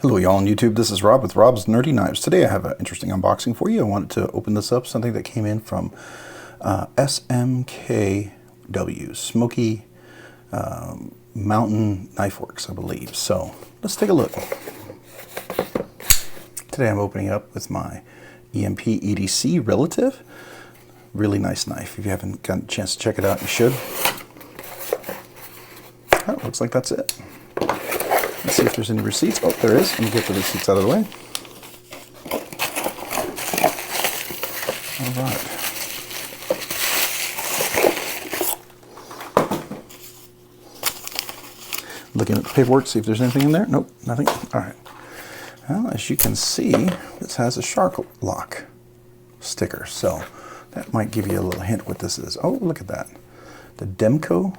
Hello y'all on YouTube, this is Rob with Rob's Nerdy Knives. Today I have an interesting unboxing for you. I wanted to open this up, something that came in from SMKW, Smoky Mountain Knife Works, I believe. So let's take a look. Today I'm opening up with my EMP EDC relative. Really nice knife. If you haven't gotten a chance to check it out, you should. Oh, looks like that's it. Let's see if there's any receipts. Oh, there is. Let me get the receipts out of the way. All right. Looking at the paperwork, see if there's anything in there. Nope, nothing. All right. Well, as you can see, this has a shark lock sticker, so that might give you a little hint what this is. Oh, look at that. The Demko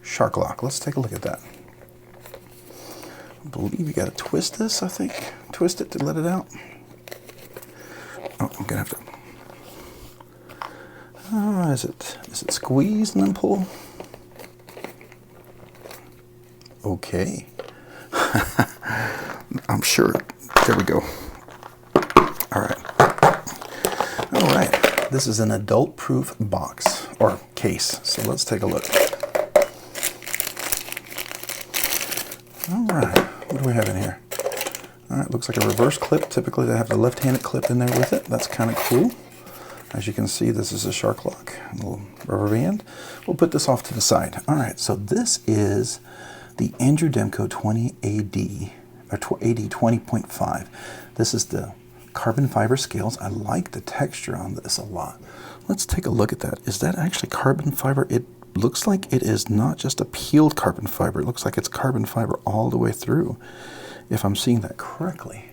shark lock. Let's take a look at that. I believe you got to twist this, I think. Twist it to let it out. Oh, I'm going to have to... is it squeeze and then pull? Okay. I'm sure. There we go. All right. All right. This is an adult-proof box, or case. So let's take a look. All right. What do we have in here? All right, looks like a reverse clip. Typically they have the left-handed clip in there with it. That's kind of cool. As you can see, this is a shark lock, a little rubber band. We'll put this off to the side. All right, so this is the Andrew Demko AD20.5. This is the carbon fiber scales. I like the texture on this a lot. Let's take a look at that. Is that actually carbon fiber? It looks like it is not just a peeled carbon fiber. It looks like it's carbon fiber all the way through, if I'm seeing that correctly.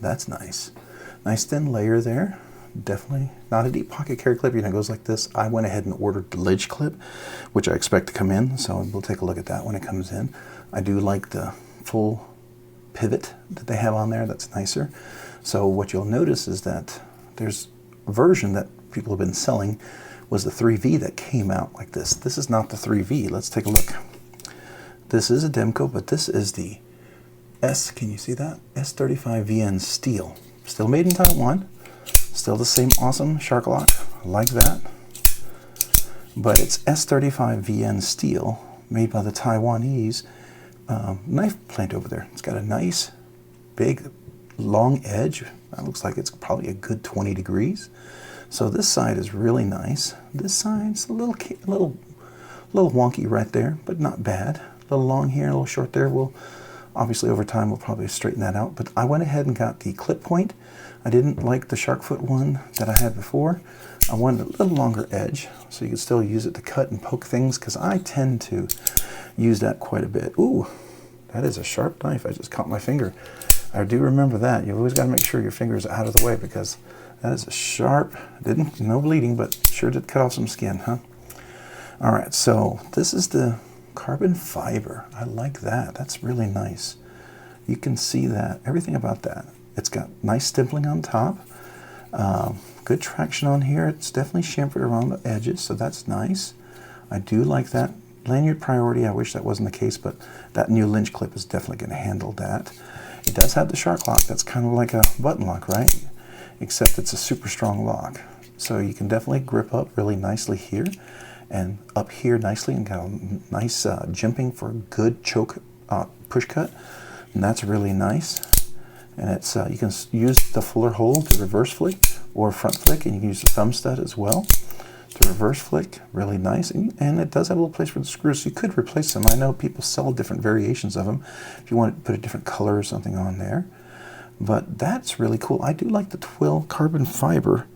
That's nice. Nice thin layer there. Definitely not a deep pocket carry clip. You know, it goes like this. I went ahead and ordered the lidge clip, which I expect to come in, so we'll take a look at that when it comes in. I do like the full pivot that they have on there. That's nicer. So what you'll notice is that there's a version that people have been selling was the 3V that came out like this. This is not the 3V. Let's take a look. This is a Demko, but this is the can you see that? S35VN steel. Still made in Taiwan. Still the same awesome shark lock. I like that. But it's S35VN steel made by the Taiwanese knife plant over there. It's got a nice, big, long edge. That looks like it's probably a good 20 degrees. So this side is really nice. This side's a little wonky right there, but not bad. A little long here, a little short there. We'll obviously over time we'll probably straighten that out. But I went ahead and got the clip point. I didn't like the shark foot one that I had before. I wanted a little longer edge so you could still use it to cut and poke things, because I tend to use that quite a bit. Ooh, that is a sharp knife. I just caught my finger. I do remember that. You've always got to make sure your finger is out of the way, because that is a sharp, no bleeding, but sure did cut off some skin, huh? All right, so this is the carbon fiber. I like that. That's really nice. You can see that, everything about that. It's got nice stippling on top, good traction on here. It's definitely chamfered around the edges, so that's nice. I do like that. Lanyard priority, I wish that wasn't the case, but that new linch clip is definitely going to handle that. It does have the shark lock. That's kind of like a button lock, right? Except it's a super strong lock. So you can definitely grip up really nicely here and up here nicely, and got a nice jimping for a good choke push cut. And that's really nice. And it's you can use the fuller hold to reverse flick or front flick, and you can use the thumb stud as well to reverse flick. Really nice. And it does have a little place for the screws, so you could replace them. I know people sell different variations of them if you want to put a different color or something on there. But that's really cool. I do like the twill carbon fiber,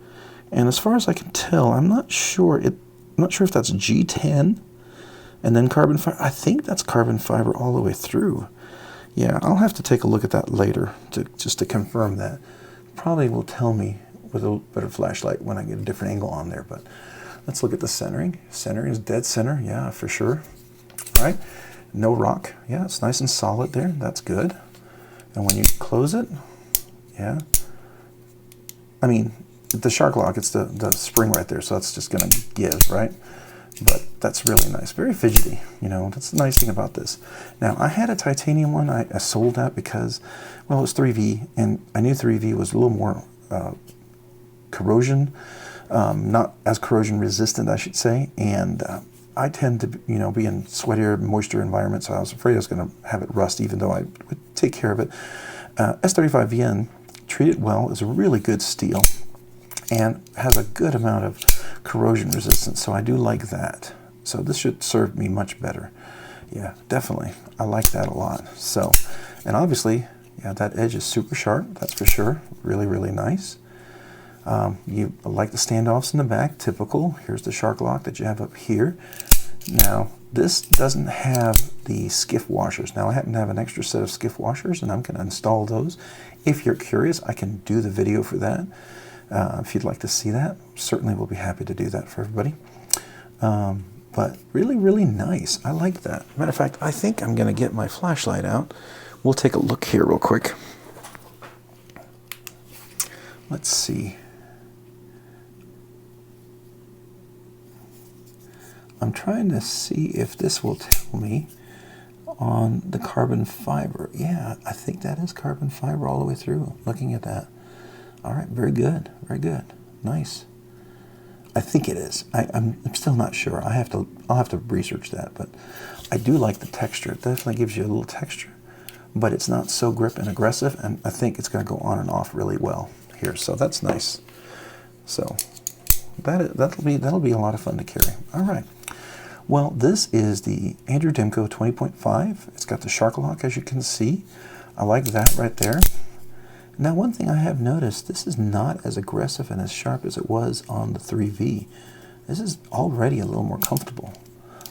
and as far as I can tell, I'm not sure if that's G10 and then carbon fiber. I think that's carbon fiber all the way through. Yeah, I'll have to take a look at that later just to confirm that. Probably will tell me with a better flashlight when I get a different angle on there. But let's look at the centering. Centering is dead center, yeah, for sure. All right, no rock. Yeah, it's nice and solid there. That's good. And when you close it, yeah, I mean, the shark lock, it's the spring right there, so that's just going to give, right? But that's really nice. Very fidgety, you know. That's the nice thing about this. Now, I had a titanium one. I sold that because, well, it was 3V, and I knew 3V was a little more corrosion, not as corrosion resistant, I should say. And I tend to, you know, be in sweatier, moisture environments, so I was afraid I was going to have it rust, even though I would take care of it. S35VN, treated well, is a really good steel and has a good amount of corrosion resistance, so I do like that. So this should serve me much better. Yeah, definitely. I like that a lot. So, and obviously, yeah, that edge is super sharp, that's for sure. Really, really nice. You like the standoffs in the back, typical. Here's the shark lock that you have up here. Now, this doesn't have the Skiff washers. Now, I happen to have an extra set of Skiff washers, and I'm going to install those. If you're curious, I can do the video for that. If you'd like to see that, certainly we'll be happy to do that for everybody. But really, really nice. I like that. Matter of fact, I think I'm going to get my flashlight out. We'll take a look here real quick. Let's see. I'm trying to see if this will tell me on the carbon fiber. Yeah, I think that is carbon fiber all the way through, looking at that. All right, very good, very good. Nice. I think it is. I'm still not sure. I'll have to research that, but I do like the texture. It definitely gives you a little texture, but it's not so grip and aggressive, and I think it's going to go on and off really well here. So that's nice. So that'll be a lot of fun to carry. All right. Well, this is the Andrew Demko 20.5. It's got the shark lock, as you can see. I like that right there. Now, one thing I have noticed, this is not as aggressive and as sharp as it was on the 3V. This is already a little more comfortable.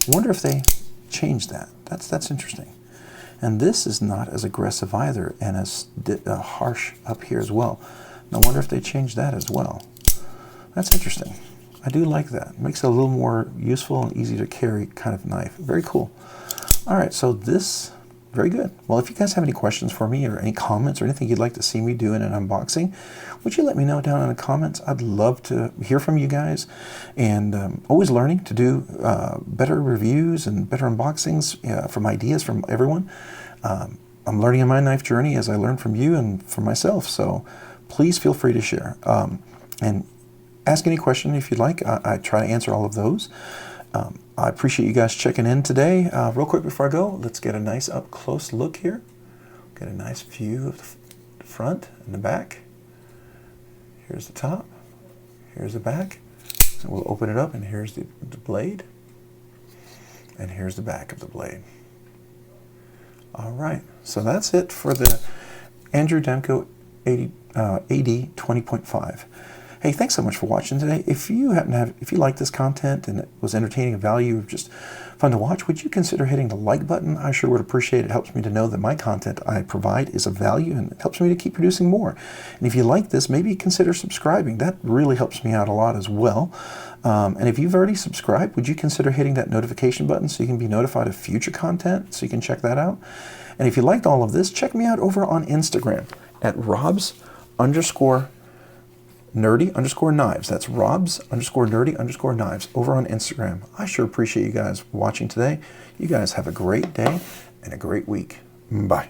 I wonder if they changed that. That's interesting. And this is not as aggressive either and as harsh up here as well. Now, I wonder if they changed that as well. That's interesting. I do like that. It makes it a little more useful and easy to carry kind of knife. Very cool. All right, so this, very good. Well, if you guys have any questions for me or any comments or anything you'd like to see me do in an unboxing, would you let me know down in the comments? I'd love to hear from you guys, and always learning to do better reviews and better unboxings from ideas from everyone. I'm learning in my knife journey as I learn from you and from myself, so please feel free to share. And ask any question if you'd like. I try to answer all of those. I appreciate you guys checking in today. Real quick before I go, let's get a nice up close look here. Get a nice view of the front and the back. Here's the top. Here's the back. And we'll open it up, and here's the blade. And here's the back of the blade. All right, so that's it for the Andrew Demko AD20.5. Hey, thanks so much for watching today. If you like this content and it was entertaining and value, just fun to watch, would you consider hitting the like button? I sure would appreciate it. It helps me to know that my content I provide is of value, and it helps me to keep producing more. And if you like this, maybe consider subscribing. That really helps me out a lot as well. And if you've already subscribed, would you consider hitting that notification button so you can be notified of future content, so you can check that out? And if you liked all of this, check me out over on Instagram at Robs_nerdy_knives. That's Robs_nerdy_knives over on Instagram. I sure appreciate you guys watching today. You guys have a great day and a great week. Bye.